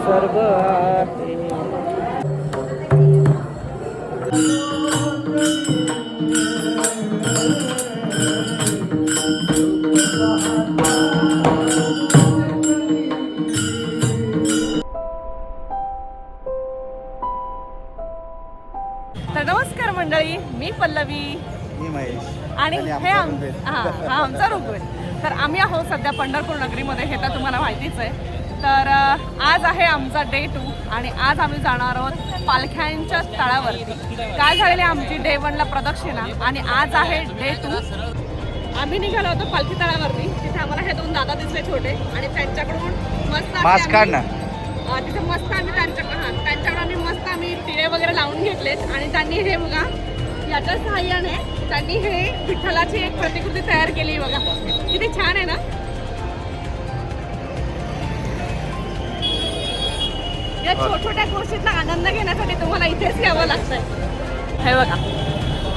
सर्व आहे. तर नमस्कार मंडळी, मी पल्लवी, मी महेश आणि हे हा आमचा ऋग्वेद. तर आम्ही आहोत सध्या पंढरपूर नगरीमध्ये, हे तर तुम्हाला माहितीच आहे. तर आज आहे आमचा डे 2 आणि आज आम्ही जाणार आहोत पालख्यांच्या तळावरती. काय झालेली आमची डे 1ला प्रदक्षिणा आणि आज आहे डे 2. आम्ही निघालो होतो पालखी तळावरती. तिथे आम्हाला हे 2 दादा दिसले छोटे आणि त्यांच्याकडून मस्त मास्क काढ ना. तिथे मस्त आम्ही त्यांच्याकडून आम्ही मस्त आम्ही टिळे वगैरे लावून घेतलेत आणि त्यांनी हे बघा याच्या सहाय्याने त्यांनी हे विठ्ठलाची एक प्रतिकृती तयार केली. बघा किती छान आहे ना. या छोट्या गोष्टीतला आनंद घेण्यासाठी तुम्हाला इथेच यावं लागतंय. हे बघा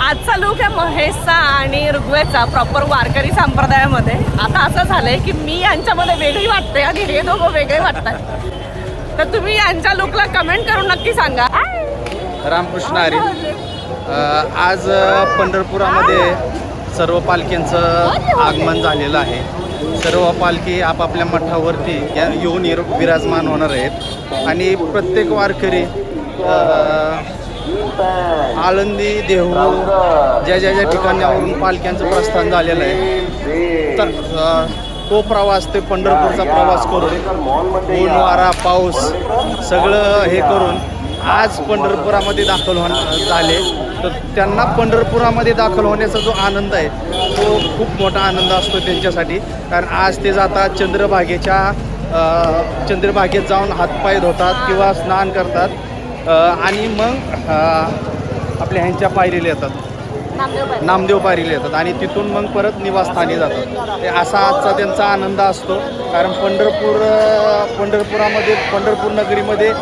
आजचा लुक आहे महेशचा आणि ऋग्वेदचा प्रॉपर वारकरी संप्रदायामध्ये. आता असं झालंय की मी यांच्यामध्ये वेगळी वाटते आणि हे दोघं वेगळे वाटतात. तर तुम्ही यांच्या लुकला कमेंट करून नक्की सांगा. रामकृष्ण हरी. आज पंढरपुरामध्ये सर्व पालख्यांचं आगमन झालेलं आहे. सर्व पालखी आपापल्या मठावरती येऊन विराजमान होणार आहेत आणि प्रत्येक वारकरी आळंदी, देहू ज्या ठिकाणावरून पालख्यांचं प्रस्थान झालेलं आहे, तर तो प्रवास ते पंढरपूरचा प्रवास करून ऊन वारा पाऊस सगळं हे करून आज पंढरपुरामध्ये दाखल झाले. तर त्यांना पंढरपुरामध्ये दाखल होण्याचा जो आनंद आहे तो खूप मोठा आनंद असतो त्यांच्यासाठी. कारण आज ते जातात चंद्रभागेत जाऊन हातपाय धुतात किंवा स्नान करतात आणि मग आपल्या ह्यांच्या पायरीला येतात, नामदेव पायरीला येतात आणि तिथून मग परत निवासस्थानी जातात. असा आजचा त्यांचा आनंद असतो. कारण पंढरपूर नगरीमध्ये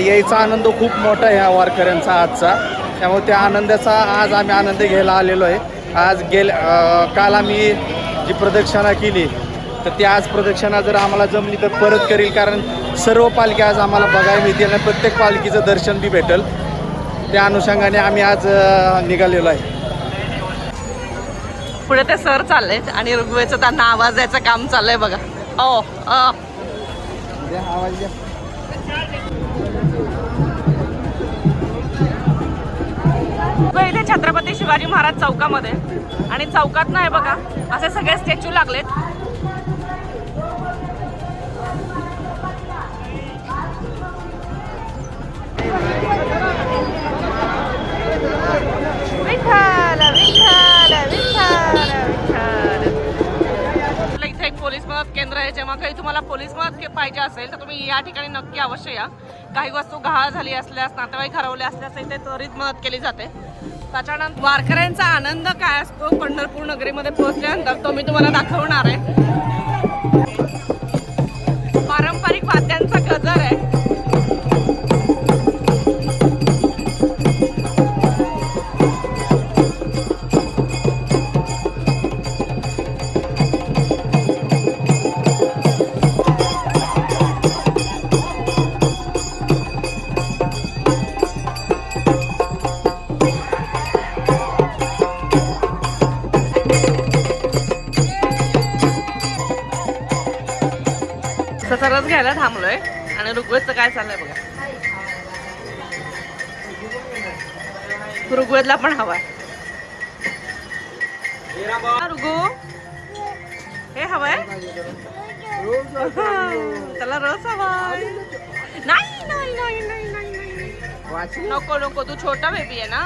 यायचा आनंद खूप मोठा आहे ह्या वारकऱ्यांचा आजचा. त्यामुळे त्या आनंदाचा आज आम्ही आनंद घ्यायला आलेलो आहे. आज काल आम्ही जी प्रदक्षिणा केली तर ती आज प्रदक्षिणा जर आम्हाला जमली तर परत करील. कारण सर्व पालखी आज आम्हाला बघायला मिळतील आणि प्रत्येक पालखीचं दर्शन बी भेटेल. त्या अनुषंगाने आम्ही आज निघालेलो आहे. पुढे ते सर चाललेत आणि ऋग्वेदचं त्यांना आवाज द्यायचं काम चाललंय बघा. आवाज द्या. इथे छत्रपती शिवाजी महाराज चौकामध्ये आणि चौकात नाही बघा असे सगळे स्टॅच्यू लागलेत. विठ्ठल विठ्ठल विठ्ठल विठ्ठल. इथे एक पोलीस मदत केंद्र आहे. जेव्हा काही तुम्हाला पोलीस मदत पाहिजे असेल तर तुम्ही या ठिकाणी नक्की अवश्य या. काही वस्तू गहाळ झाली असल्यास, नातेवाईक हरवले असल्यास इथे त्वरित मदत केली जाते. त्याच्यानंतर वारकऱ्यांचा आनंद काय असतो पंढरपूर नगरीमध्ये पोहोचल्यानंतर तो मी तुम्हाला दाखवणार आहे. पारंपरिक वाद्यांचा गजर आहे. रस घ्यायला थांबलोय आणि ऋग्वेदचं काय चाललंय बघा. ऋग्वेदला पण हवाय. ऋगू हे हवंय, त्याला रस हवाय. नाही नाही नाही नाही नाही नको नको, तू छोटा बेबी आहे ना.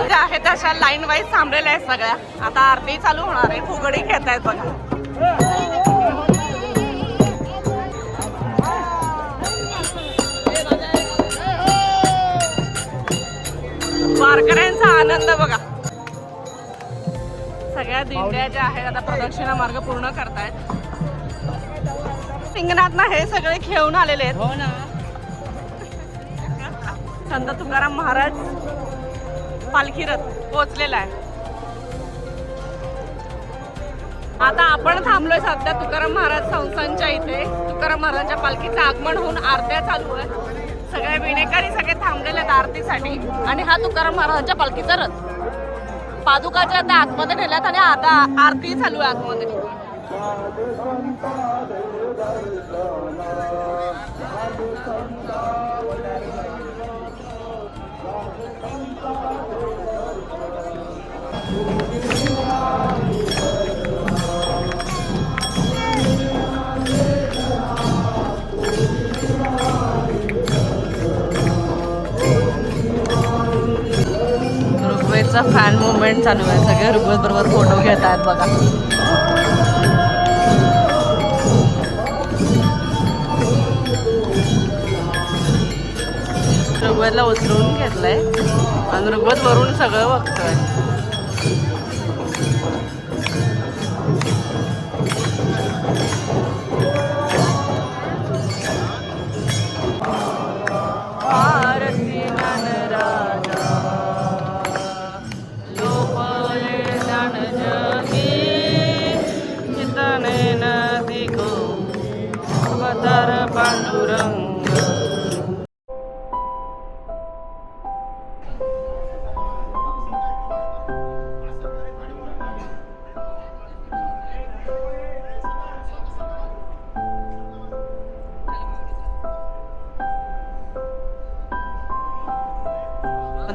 त्या आहेत अशा लाईन वाईज थांबलेल्या आहेत सगळ्या. आता आरती चालू होणार आहे. फुगडी खेळत आहेत बघा. वारकऱ्यांचा आनंद बघा. सगळ्या दिंड्या ज्या आहेत आता प्रदक्षिणा मार्ग पूर्ण करतायत. रिंगणात ना हे सगळे खेळून आलेले आहेत. हो ना. संत तुकाराम महाराज पालखी रथ पोहोचलेला आहे. आता आपण थांबलोय सध्या तुकाराम महाराज संस्थांच्या इथे. तुकाराम महाराजांच्या पालखीचं आगमन होऊन आरत्या चालू आहे. सगळे विणेकरी सगळे थांबलेले आहेत आरतीसाठी. आणि हा तुकाराम महाराजांच्या पालखीचा रथ. पादुकाच्या आता आतमध्ये नेल्यात आणि आता आरती चालू आहे आतमध्ये. ऋग्वेदचा फॅन मुवमेंट चालू आहे. सगळे ऋग्वेद बरोबर फोटो घेत आहेत बघा. ऋग्वेदला उचलून घेतलंय आणि ऋग्वेद वरून सगळं बघतोय.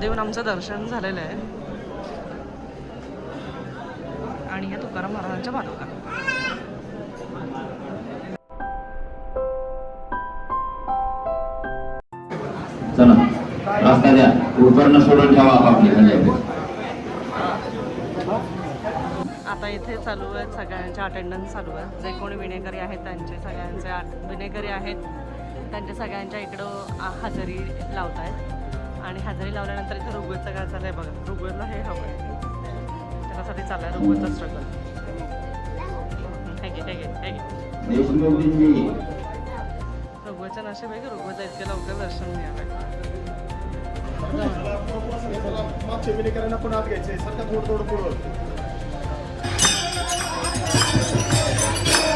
देऊन आमचं दर्शन झालेलं आहे आणि या तुकाराम महाराजांच्या पादुका. चला रस्ता द्या, उपकरण सोडून ठेवा आपली खाली. आता इथे चालू आहे सगळ्यांचे अटेंडन्स चालू आहे. जे कोणी विणेकरी आहेत त्यांचे सगळ्यांचे विणेकरी आहेत त्यांच्या सगळ्यांच्या इकडं हजेरी लावत आहेत. आणि हजेरी लावल्यानंतर इथे ऋग्वेदचं काय चाललंय बघा. ऋग्वेदला हे हवं आहे त्याच्यासाठी चाललंय ऋग्वेदचा स्ट्रगल. ऋग्वेदच्या नशीब आहे की ऋग्वेदला इतके लवकर दर्शन मिळालं.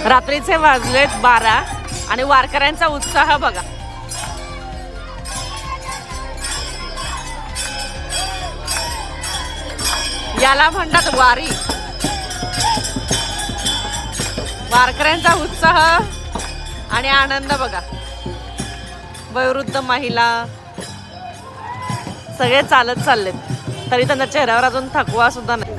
रात्रीचे वाजलेत 12 आणि वारकऱ्यांचा उत्साह बघा. याला म्हणतात वारी. वारकऱ्यांचा उत्साह आणि आनंद बघा. वयोवृद्ध महिला सगळे चालत चाललेत तरी त्यांच्या चेहऱ्यावर अजून थकवा सुद्धा नाही.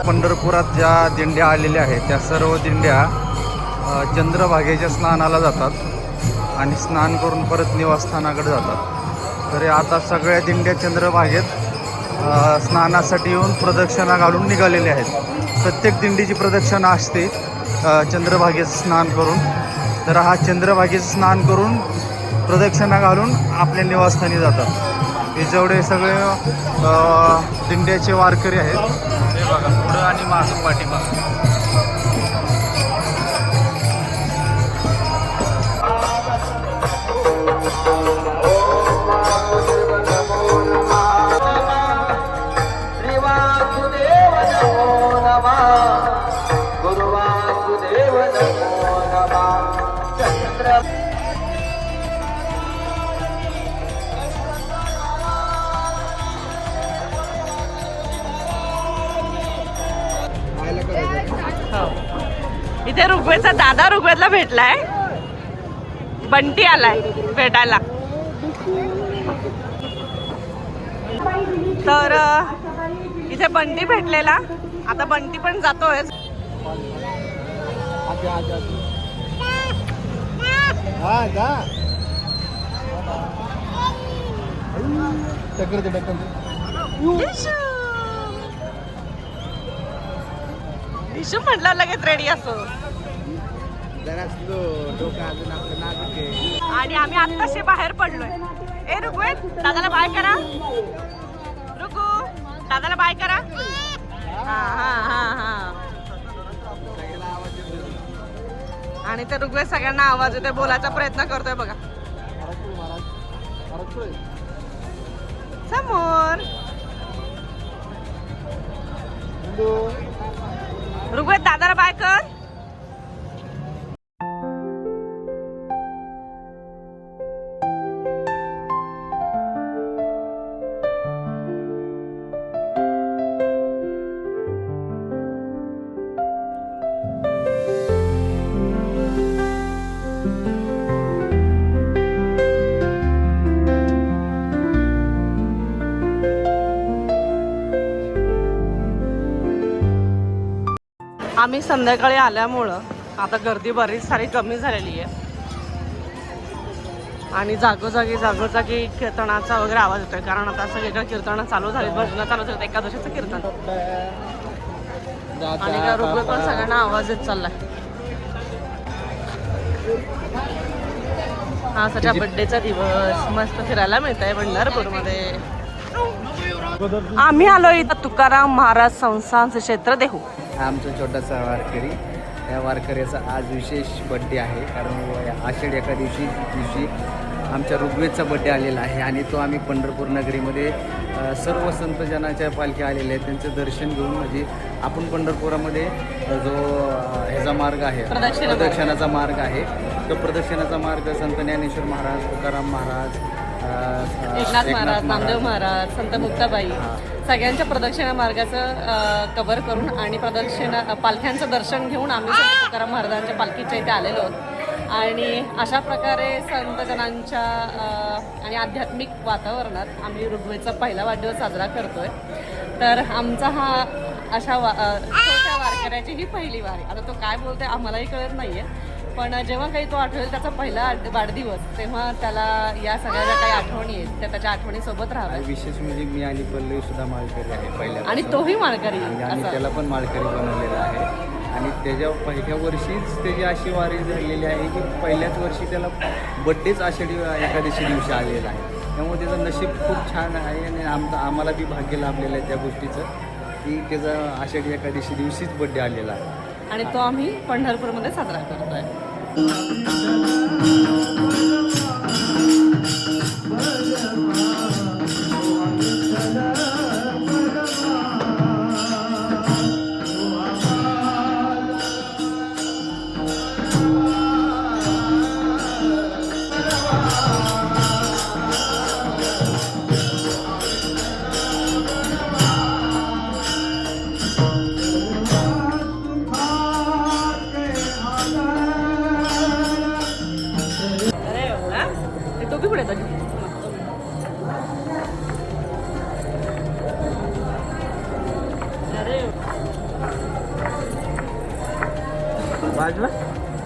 पंढरपुरात ज्या दिंड्या आलेल्या आहेत त्या सर्व दिंड्या चंद्रभागेच्या स्नानाला जातात आणि स्नान करून परत निवासस्थानाकडे जातात. तरी आता सगळ्या दिंड्या चंद्रभागेत स्नानासाठी येऊन प्रदक्षिणा घालून निघालेल्या आहेत. प्रत्येक दिंडीची प्रदक्षिणा असते चंद्रभागेचं स्नान करून. तर हा चंद्रभागेचं स्नान करून प्रदक्षिणा घालून आपल्या निवासस्थानी जातात. हे जेवढे सगळे दिंड्याचे वारकरी आहेत हे बघा पुढं आणि मागं पाठीमागं. इथे ऋग्वेदचा दादा ऋग्वेदला भेटलाय. बंटी आलाय भेटायला. तर इथे बंटी भेटलेला. आता बंटी पण जातोय. इशू म्हटलं लगेच रेडी असो. डोकं अजून आपलं नाजूक आहे. आणि आम्ही आत्ताशी बाहेर पडलोय. ए ऋग्वेद, दादाला बाय करा. ऋगू, दादाला बाय करा. हा हा हा हा. आणि ते ऋग्वेद सगळ्यांना आवाज येतोय, बोलायचा प्रयत्न करतोय बघा. समोर ऋग्वेद, दादाला बाय कर. आम्ही संध्याकाळी आल्यामुळं आता गर्दी बरीच सारी कमी झालेली आहे आणि जागोजागी कीर्तनाचा वगैरे आवाज येतोय, कारण आता सगळीकडे कीर्तन चालू झाली, भजनं चालू झाली, एकादशीचं कीर्तन. आणि ऋग्वेद पण सगळ्यांना आवाज येत चाललाय. हा सध्या बर्थडेचा दिवस, मस्त फिरायला मिळत आहे पंढरपूरमध्ये. आम्ही आलो इथं तुकाराम महाराज संस्थान क्षेत्र देहू. हा आमचा छोटासा वारकरी. या वारकऱ्याचा आज विशेष बड्डे आहे, कारण आषाढ एका दिवशी आमच्या ऋग्वेदचा बड्डे आलेला आहे आणि तो आम्ही पंढरपूर नगरीमध्ये सर्व संतजनाच्या पालख्या आलेल्या आहेत, त्यांचं दर्शन घेऊन म्हणजे आपण पंढरपुरामध्ये जो ह्याचा मार्ग आहे, प्रदक्षिणाचा मार्ग आहे, तो प्रदक्षिणाचा मार्ग संत ज्ञानेश्वर महाराज, तुकाराम महाराज, एकनाथ महाराज, नामदेव महाराज, संत मुक्ताबाई सगळ्यांच्या प्रदक्षिणा मार्गाचं कव्हर करून आणि पालख्यांचं दर्शन घेऊन आम्ही संत तुकाराम महाराजांच्या पालखीच्या इथे आलेलो आहोत. आणि अशा प्रकारे संतजनांच्या आणि आध्यात्मिक वातावरणात आम्ही ऋग्वेदचा पहिला वाढदिवस साजरा करतोय. तर आमचा हा अशा छोट्या वारकऱ्याची ही पहिली वारी. आता तो काय बोलतोय आम्हालाही कळत नाहीये, पण जेव्हा काही तो आठवेल त्याचा पहिला वाढदिवस, तेव्हा त्याला या सगळ्या ज्या काही आठवणी आहेत त्या त्याच्या आठवणीसोबत राहाव्या. विशेष म्हणजे मी आणि पल्लवी सुद्धा माळकरी आहे पहिल्या, आणि तोही माळकरी आणि त्याला पण माळकरी बनवलेला आहे. आणि त्याच्या पहिल्या वर्षीच त्याची अशी वारी झालेली आहे की पहिल्याच वर्षी त्याला बड्डेच आषाढी एकादशी दिवशी आलेला आहे. त्यामुळे त्याचं नशीब खूप छान आहे आणि आम्हाला बी भाग्य लाभलेलं आहे त्या गोष्टीचं की त्याचा आषाढी एकादशी दिवशीच बड्डे आलेला आहे. आणि तो आम्ही पंढरपूरमध्ये साजरा करतोय.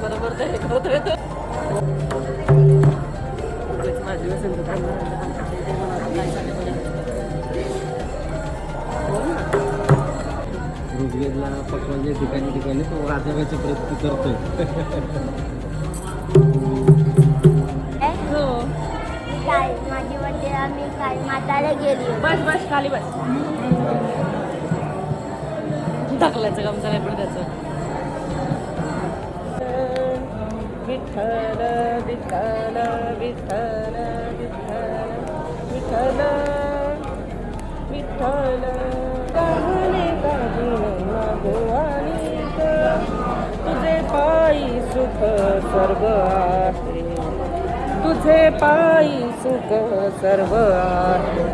बरोबर ते होतोय तो. ऋग्वेदला पकवायच्या ठिकाणी तो राजाव्याचा प्रयत्न करतोय. माझी बड्डे आम्ही काय म्हाताला गेली. बस खाली बस. ढकलायचं काम चाललंय पण त्याचं. विठ्ठल विठ्ठल विठ्ठल विठ्ठल विठ्ठल विठ्ठल गाणे गाजून भवानीच तुझे पायी सुख सर्व आहे. तुझे पायी सुख सर्व आहे.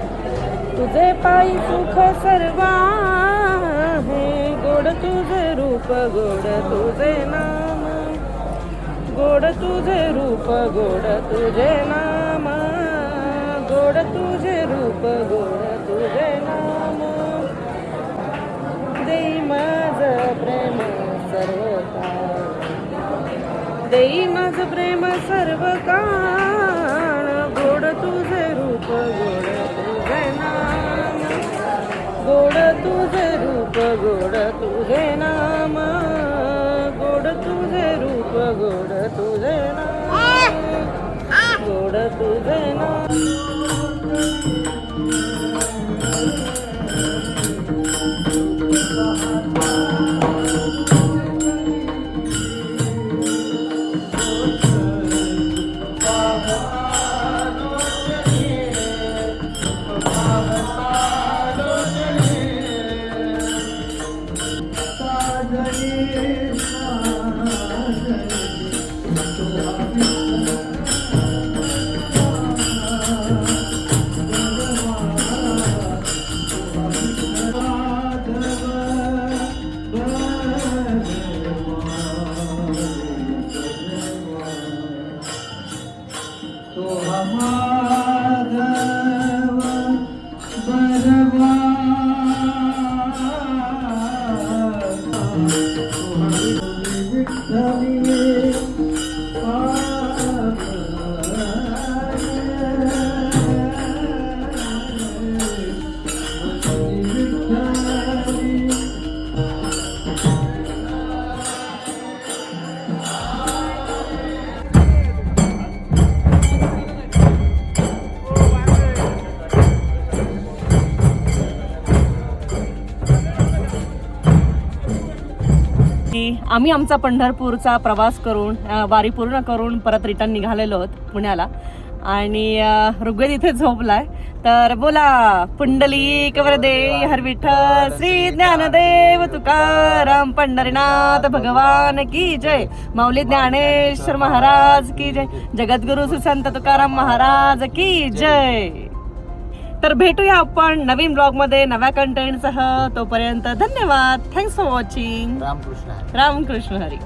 तुझे पायी सुख सर्व आहे. गोड तुझे रूप गोड तुझे नाम. गोड तुझे रूप गोड तुझे नाम. गोड तुझे रूप गोड तुझे नाम. देई माझं प्रेम सर्व काळ. देई माझं प्रेम सर्व काळ. गोड तुझे रूप गोड तुझे नाम. गोड तुझे रूप गोड तुझे नाम. गोड तुझे रूप गोड तुझे ना आम्ही आमचा पंढरपूरचा प्रवास करून वारी पूर्ण करून परत रिटर्न निघालेलो आहोत पुण्याला आणि ऋग्वेद इथे झोपलाय. तर बोला पुंडलिक वरदे हर विठ्ठल श्री ज्ञानदेव तुकाराम पंढरीनाथ भगवान की जय. माऊली ज्ञानेश्वर महाराज की जय. जगद्गुरु सुसंत तुकाराम महाराज की जय. तर भेटूया आपण नवीन ब्लॉग मध्ये नव्या कंटेंटसह. तोपर्यंत धन्यवाद. Thanks for watching. Ramkrishna. Ramkrishna Hari.